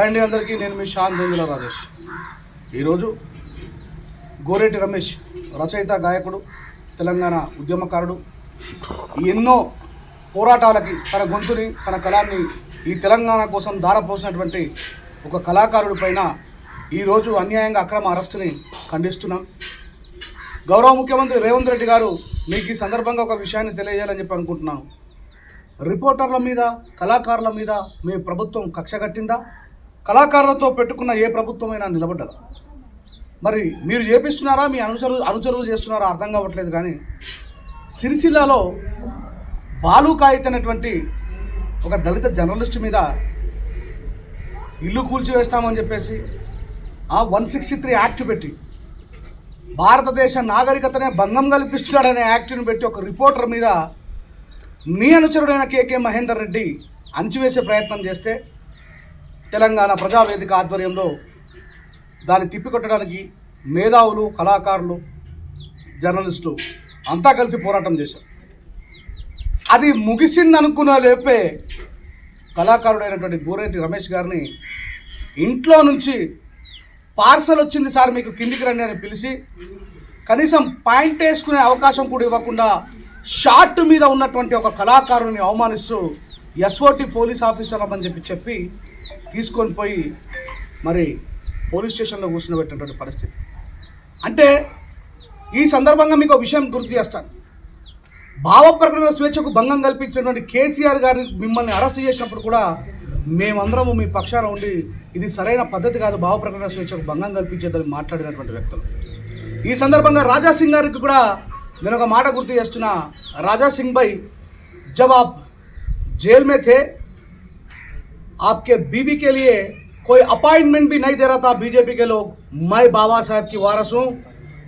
అండి అందరికీ నేను మీ షాన్ బెంజుల రాజేష్. ఈరోజు గోరేటి రమేష్ రచయిత, గాయకుడు, తెలంగాణ ఉద్యమకారుడు, ఎన్నో పోరాటాలకి తన గొంతుని తన కళాన్ని ఈ తెలంగాణ కోసం ధారపోసినటువంటి ఒక కళాకారుడి పైన ఈరోజు అన్యాయంగా అక్రమ అరెస్టుని ఖండిస్తున్నాం. గౌరవ ముఖ్యమంత్రి రేవంత్ రెడ్డి గారు మీకు ఈ సందర్భంగా ఒక విషయాన్ని తెలియజేయాలని చెప్పి అనుకుంటున్నాను. రిపోర్టర్ల మీద, కళాకారుల మీద మీ ప్రభుత్వం కక్ష కట్టిందా? కళాకారులతో పెట్టుకున్న ఏ ప్రభుత్వమైనా నిలబడ్డదా? మరి మీరు చేపిస్తున్నారా, మీ అనుచరులు చేస్తున్నారా అర్థం కావట్లేదు. కానీ సిరిసిల్లలో బాలు కాయిత్ అనేటువంటి ఒక దళిత జర్నలిస్ట్ మీద ఇల్లు కూల్చివేస్తామని చెప్పేసి 163 యాక్ట్ పెట్టి భారతదేశ నాగరికతనే భంగం కల్పిస్తున్నాడనే యాక్ట్ని పెట్టి ఒక రిపోర్టర్ మీద మీ అనుచరుడైన కేకే మహేందర్ రెడ్డి అంచివేసే ప్రయత్నం చేస్తే తెలంగాణ ప్రజావేదిక ఆధ్వర్యంలో దాన్ని తిప్పికొట్టడానికి మేధావులు, కళాకారులు, జర్నలిస్టులు అంతా కలిసి పోరాటం చేశారు. అది ముగిసిందనుకున్న లేపే కళాకారుడైనటువంటి గోరేటి రమేష్ గారిని ఇంట్లో నుంచి పార్సల్ వచ్చింది సార్ మీకు కిందికి రండి అని పిలిచి కనీసం పాయింట్ వేసుకునే అవకాశం కూడా ఇవ్వకుండా షార్ట్ మీద ఉన్నటువంటి ఒక కళాకారుని అవమానిస్తూ ఎస్ఓటి పోలీస్ ఆఫీసర్ అని చెప్పి తీసుకొని పోయి మరి పోలీస్ స్టేషన్లో కూర్చునబెట్టినటువంటి పరిస్థితి. అంటే ఈ సందర్భంగా మీకు విషయం గుర్తు చేస్తాను. భావ ప్రకటన స్వేచ్ఛకు భంగం కల్పించినటువంటి కేసీఆర్ గారిని మిమ్మల్ని అరెస్ట్ చేసినప్పుడు కూడా మేమందరము మీ పక్షాన ఉండి ఇది సరైన పద్ధతి కాదు, భావ ప్రకటన స్వేచ్ఛకు భంగం కల్పించేదని మాట్లాడినటువంటి వ్యక్తులు. ఈ సందర్భంగా రాజా సింగ్ గారికి కూడా నేను ఒక మాట గుర్తు చేస్తున్నా. राजा सिंह भाई, जब आप जेल में थे आपके बीवी के लिए कोई अपॉइंटमेंट भी नहीं दे रहा था बीजेपी के लोग. मैं बाबा साहब की वारस हूँ,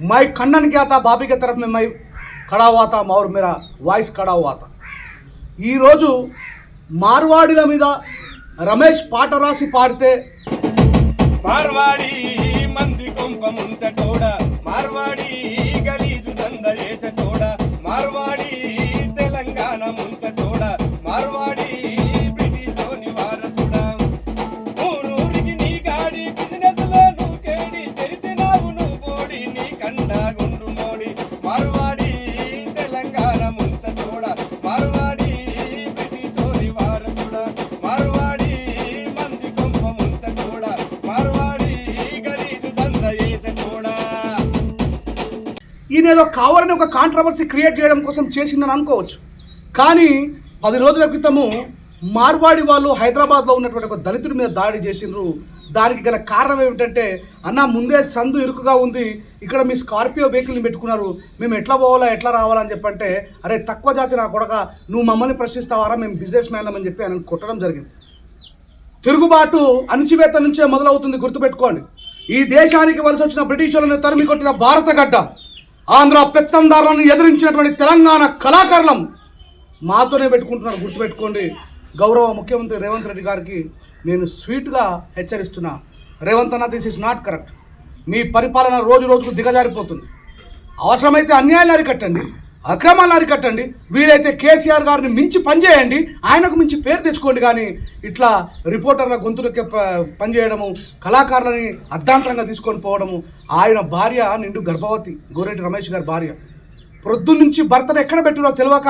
मैं खंडन किया था, भाभी के तरफ में मैं खड़ा हुआ था और मेरा वॉइस खड़ा हुआ था. ఈ రోజు మార్వాడిల మీద రమేష్ పాట రాసి పాడితే మార్వాడి మంది కొంప ముంచటోడ, మార్వాడి గలీజు దంద చేసటోడ, మార్వాడి తెలంగాణ ముంచటోడ, మార్వాడి బ్రిటిషోని వారసుడా. ఊరూరికి నీ గాడి బిజినెస్ లో నువ్వు కేడి, తెరిచినావు నువ్వు బోడి, నీ కండా గుండు మోడి. మార్వాడి తెలంగాణ ముంచటోడ, మార్వాడి బ్రిటిషోని వారసుడా, మార్వాడి మంది కొంప ముంచటోడ, మార్వాడి గలీజు దంద చేసటోడ. ఈయన ఏదో కావాలని ఒక కాంట్రవర్సీ క్రియేట్ చేయడం కోసం చేసిందని అనుకోవచ్చు. కానీ 10 రోజుల క్రితము మార్వాడి వాళ్ళు హైదరాబాద్లో ఉన్నటువంటి ఒక దళితుడి మీద దాడి చేసిండ్రు. దానికి గల కారణం ఏమిటంటే, అన్న ముందే సందు ఇరుకుగా ఉంది, ఇక్కడ మీ స్కార్పియో వెహికల్ని పెట్టుకున్నారు, మేము ఎట్లా పోవాలా ఎట్లా రావాలని చెప్పంటే, అరే తక్కువ జాతి నా కొడక, నువ్వు మమ్మల్ని ప్రశ్నిస్తావారా, మేము బిజినెస్ మ్యాన్లం అని చెప్పి ఆయన కొట్టడం జరిగింది. తిరుగుబాటు అణిచివేత నుంచే మొదలవుతుంది, గుర్తుపెట్టుకోండి. ఈ దేశానికి వలస వచ్చిన బ్రిటిషర్లను తరిమి కొట్టిన భారత గడ్డ, ఆంధ్ర పెత్తందారులను ఎదిరించినటువంటి తెలంగాణ కళాకారులం మాతోనే పెట్టుకుంటున్నారు, గుర్తుపెట్టుకోండి. గౌరవ ముఖ్యమంత్రి రేవంత్ రెడ్డి గారికి నేను స్వీట్గా హెచ్చరిస్తున్నా, రేవంత్ అన్న దిస్ ఇస్ నాట్ కరెక్ట్. మీ పరిపాలన రోజు రోజుకు దిగజారిపోతుంది. అవసరమైతే అన్యాయాలు అరికట్టండి, అక్రమాలు అరికట్టండి, వీలైతే కేసీఆర్ గారిని మించి పనిచేయండి, ఆయనకు మించి పేరు తెచ్చుకోండి. కానీ ఇట్లా రిపోర్టర్ల గొంతులకే పనిచేయడము, కళాకారులని అర్ధాంతరంగా తీసుకొని పోవడము. ఆయన భార్య నిండు గర్భవతి, గోరేటి రమేష్ గారి భార్య. ప్రొద్దు నుంచి భర్తను ఎక్కడ పెట్టినో తెలియక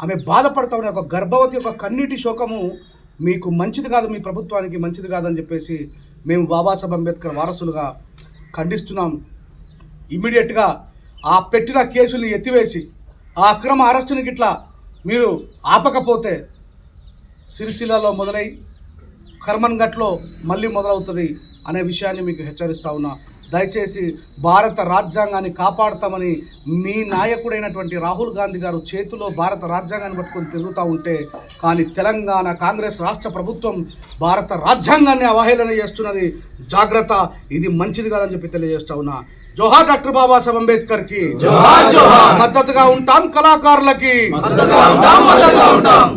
ఆమె బాధపడతా ఉన్న ఒక గర్భవతి యొక్క కన్నీటి శోకము మీకు మంచిది కాదు, మీ ప్రభుత్వానికి మంచిది కాదని చెప్పేసి మేము బాబాసాహెబ్ అంబేద్కర్ వారసులుగా ఖండిస్తున్నాం. ఇమ్మీడియట్గా ఆ పెట్టిన కేసుల్ని ఎత్తివేసి ఆ అక్రమ అరెస్టుని గిట్లా మీరు ఆపకపోతే సిరిసిల్లలో మొదలై కర్మన్ఘట్లో మళ్ళీ మొదలవుతుంది అనే విషయాన్ని మీకు హెచ్చరిస్తా ఉన్నా. దయచేసి భారత రాజ్యాంగాన్ని కాపాడతామని మీ నాయకుడైనటువంటి రాహుల్ గాంధీ గారు చేతిలో భారత రాజ్యాంగాన్ని పట్టుకొని తిరుగుతూ ఉంటే, కానీ తెలంగాణ కాంగ్రెస్ రాష్ట్ర ప్రభుత్వం భారత రాజ్యాంగాన్ని అవహేళన చేస్తున్నది. జాగ్రత్త, ఇది మంచిది కాదని చెప్పి తెలియజేస్తా ఉన్నా. జోహార్ డాక్టర్ బాబాసాహెబ్ అంబేద్కర్ కి, మద్దతుగా ఉంటాం, కళాకారులకి మద్దతుగా ఉంటాం.